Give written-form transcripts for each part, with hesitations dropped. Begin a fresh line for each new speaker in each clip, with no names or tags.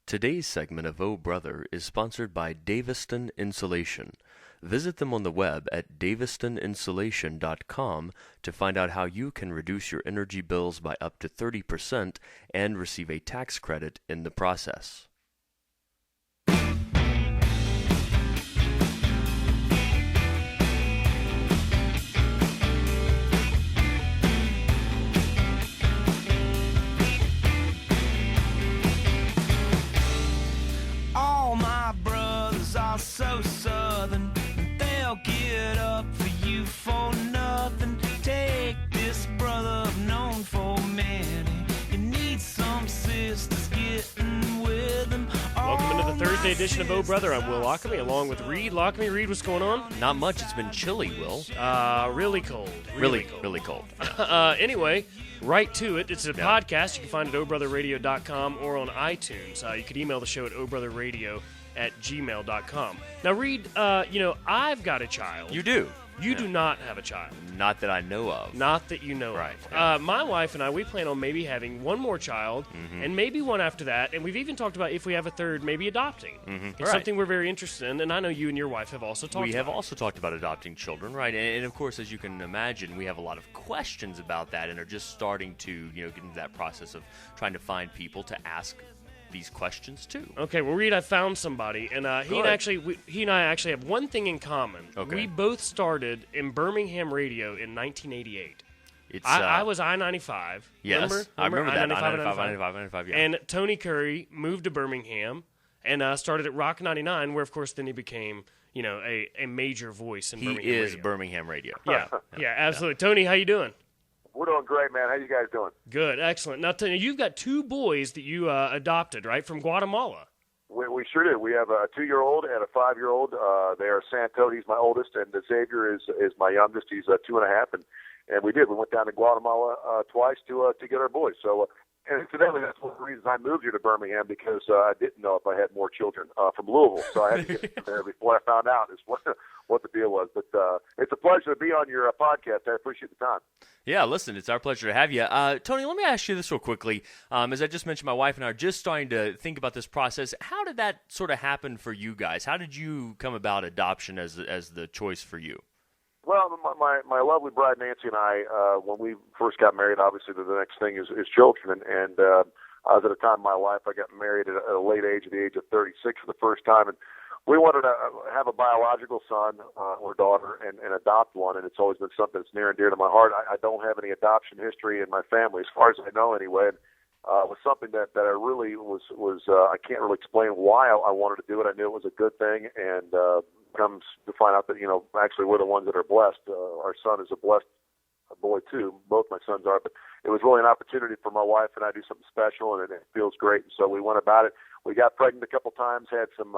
Today's segment of Oh Brother is sponsored by Daviston Insulation. Visit them on the web at davistoninsulation.com to find out how you can reduce your energy bills by up to 30% and receive a tax credit in the process.
So southern, they'll get up for you for nothing. Take this brother I've known for many. You need some sisters getting with them.
Welcome into the Thursday edition of Oh Brother. I'm Will Lochamy, along with Reed. Lochamy, Reed, what's going on?
Not much. It's been chilly, Will.
Really cold.
Really cold.
Anyway, right to it. It's a podcast. You can find it at obrotherradio.com or on iTunes. You can email the show at obrotherradio@gmail.com. Now, Reed, I've got a child.
You do.
You do not have a child.
Not that I know of.
Not that you know
right.
of.
Yeah.
My wife and I, we plan on maybe having one more child, and maybe one after that. And we've even talked about if we have a third, maybe adopting. It's something we're very interested in, and I know you and your wife have also talked about.
We have also talked about adopting children, right? And of course, as you can imagine, we have a lot of questions about that and are just starting to, get into that process of trying to find people to ask these questions too.
Okay, well, Reed, I found somebody, and he and I actually have one thing in common.
Okay.
We both started in Birmingham radio in 1988. I was I-95.
Yes,
remember
I remember that.
I-95,
yeah.
And Tony Kurre moved to Birmingham and started at Rock 99, where, of course, then he became, a major voice in Birmingham radio.
He is Birmingham radio.
Yeah, absolutely. Tony, how you doing?
We're doing great, man. How you guys doing?
Good, excellent. Now, Tony, you've got two boys that you adopted, right, from Guatemala.
We sure do. We have a 2-year-old and a 5-year-old. They are Santo. He's my oldest, and Xavier is my youngest. He's 2.5, and we did. We went down to Guatemala twice to get our boys. So, and incidentally, that's one of the reasons I moved here to Birmingham, because I didn't know if I had more children from Louisville. So I had to get there before I found out what the deal was. But it's a pleasure to be on your podcast. I appreciate the time.
Yeah, listen, it's our pleasure to have you. Tony, let me ask you this real quickly. As I just mentioned, my wife and I are just starting to think about this process. How did that sort of happen for you guys? How did you come about adoption as the choice for you?
Well, my lovely bride Nancy and I, when we first got married, obviously the next thing is children, and I was at a time in my life I got married at a late age, at the age of 36 for the first time, and we wanted to have a biological son or daughter and adopt one, and it's always been something that's near and dear to my heart. I don't have any adoption history in my family, as far as I know anyway. And, it was something that I really was I can't really explain why I wanted to do it. I knew it was a good thing, and comes to find out that, actually we're the ones that are blessed. Our son is a blessed boy too. Both my sons are, but it was really an opportunity for my wife and I to do something special, and it feels great. And so we went about it. We got pregnant a couple times, had some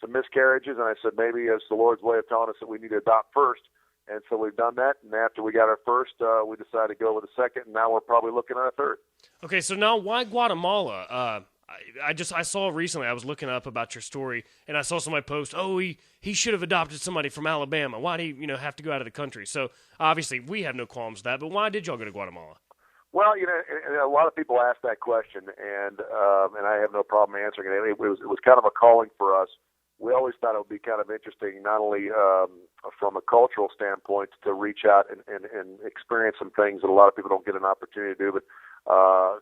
miscarriages, and I said maybe it's the Lord's way of telling us that we need to adopt first. And so we've done that, and after we got our first, we decided to go with a second, and now we're probably looking at a third.
Okay, so now why Guatemala? I saw recently, I was looking up about your story, and I saw somebody post, he should have adopted somebody from Alabama. Why did he have to go out of the country? So obviously we have no qualms with that, but why did y'all go to Guatemala?
Well, and a lot of people ask that question, and I have no problem answering it. It was kind of a calling for us. We always thought it would be kind of interesting, not only from a cultural standpoint, to reach out and experience some things that a lot of people don't get an opportunity to do, but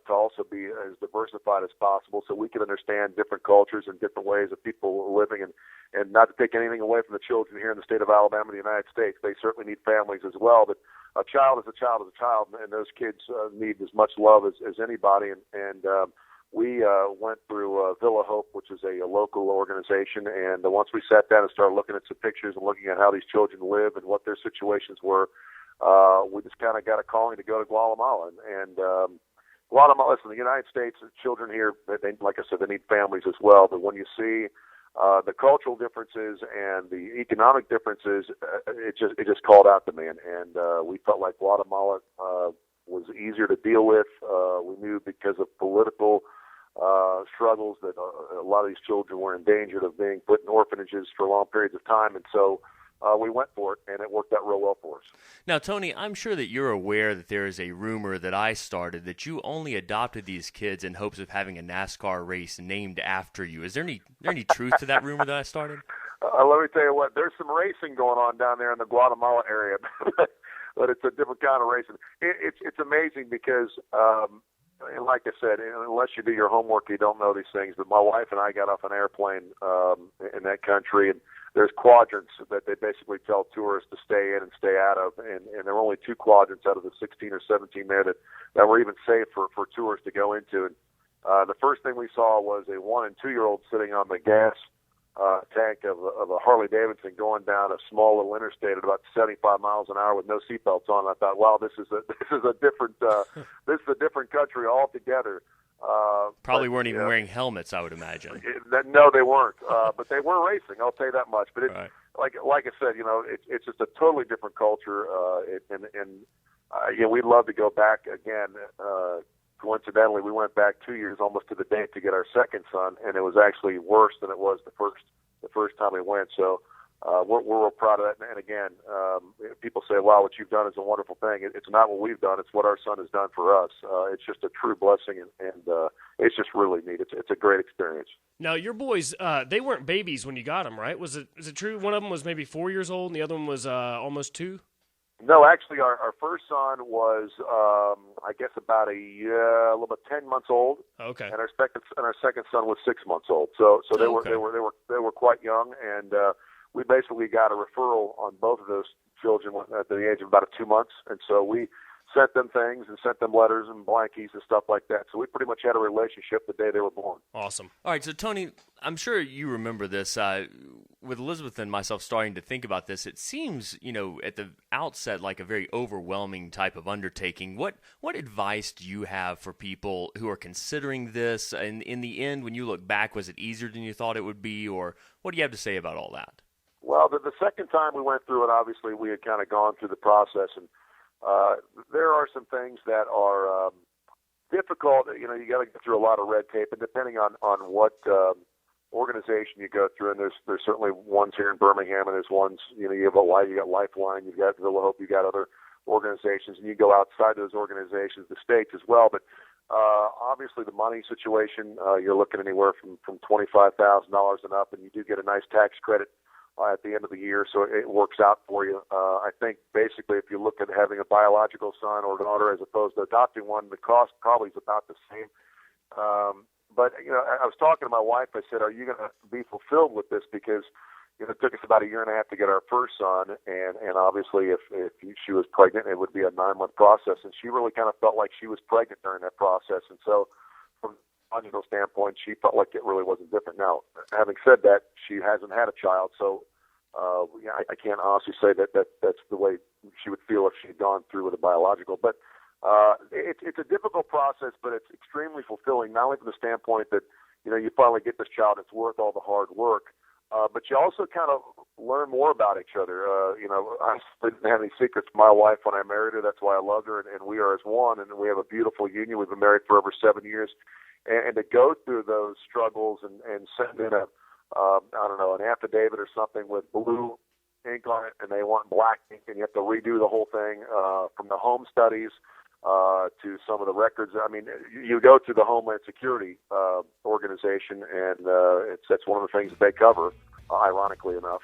to also be as diversified as possible so we can understand different cultures and different ways that people are living, and not to take anything away from the children here in the state of Alabama, the United States. They certainly need families as well, but a child is a child is a child, and those kids need as much love as anybody, and we went through Villa Hope, which is a local organization, and once we sat down and started looking at some pictures and looking at how these children live and what their situations were, we just kind of got a calling to go to Guatemala. And Guatemala, listen, the United States, children here, they, like I said, they need families as well, but when you see the cultural differences and the economic differences, it just called out to me, and we felt like Guatemala was easier to deal with. We knew because of political struggles that a lot of these children were endangered of being put in orphanages for long periods of time, and so we went for it, and it worked out real well for us.
Now, Tony, I'm sure that you're aware that there is a rumor that I started that you only adopted these kids in hopes of having a NASCAR race named after you. Is there any truth to that rumor that I started?
Let me tell you what, there's some racing going on down there in the Guatemala area, but it's a different kind of racing. It's amazing because, and like I said, unless you do your homework, you don't know these things. But my wife and I got off an airplane in that country, and there's quadrants that they basically tell tourists to stay in and stay out of, and there were only 2 quadrants out of the 16 or 17 there that were even safe for tourists to go into. And the first thing we saw was a 1- and 2-year-old sitting on the gas tank of a Harley Davidson going down a small little interstate at about 75 miles an hour with no seatbelts on. I thought, wow, this is a different this is a different country altogether.
Probably weren't even wearing helmets, I would imagine.
No, they weren't, but they were racing. I'll tell you that much. But it's
right.
like I said, it's just a totally different culture, we'd love to go back again. Coincidentally, we went back 2 years almost to the date to get our second son, and it was actually worse than it was the first time we went. So we're real proud of that. And again, people say, "Wow, what you've done is a wonderful thing." It's not what we've done; it's what our son has done for us. It's just a true blessing, and it's just really neat. It's a great experience.
Now, your boys, they weren't babies when you got them, right? Is it true? One of them was maybe 4 years old, and the other one was almost 2?
No, actually, our first son was, I guess, about a little bit 10 months old.
Okay.
And our second son was 6 months old. So they
Okay.
were quite young, and we basically got a referral on both of those children at the age of about 2 months, and so we sent them things and sent them letters and blankies and stuff like that. So we pretty much had a relationship the day they were born.
Awesome.
All right, so Tony, I'm sure you remember this. With Elizabeth and myself starting to think about this, it seems, at the outset like a very overwhelming type of undertaking. What advice do you have for people who are considering this? And in the end, when you look back, was it easier than you thought it would be? Or what do you have to say about all that?
Well, the second time we went through it, obviously we had kind of gone through the process, and there are some things that are difficult. You got to get through a lot of red tape, and depending on what organization you go through, and there's certainly ones here in Birmingham, and there's ones, you have you got Lifeline, you've got Villa Hope, you've got other organizations, and you go outside those organizations, the states as well. But obviously the money situation, you're looking anywhere from $25,000 and up, and you do get a nice tax credit at the end of the year, so it works out for you. I think basically if you look at having a biological son or daughter as opposed to adopting one, the cost probably is about the same. But I was talking to my wife. I said, "Are you going to be fulfilled with this?" Because it took us about a year and a half to get our first son, and obviously if she was pregnant, it would be a 9-month process, and she really kind of felt like she was pregnant during that process, and so from a logical standpoint, she felt like it really wasn't different. Now, having said that, she hasn't had a child, so I can't honestly say that's the way she would feel if she'd gone through with a biological. But it's a difficult process, but it's extremely fulfilling, not only from the standpoint that you finally get this child, it's worth all the hard work, but you also kind of learn more about each other. I didn't have any secrets from my wife when I married her. That's why I loved her, and we are as one, and we have a beautiful union. We've been married for over 7 years. And to go through those struggles and send in an affidavit or something with blue ink on it, and they want black ink, and you have to redo the whole thing from the home studies to some of the records. I mean, you go to the Homeland Security organization, and that's one of the things that they cover, ironically enough.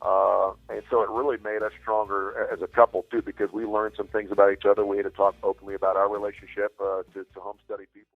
And so it really made us stronger as a couple, too, because we learned some things about each other. We had to talk openly about our relationship to home study people.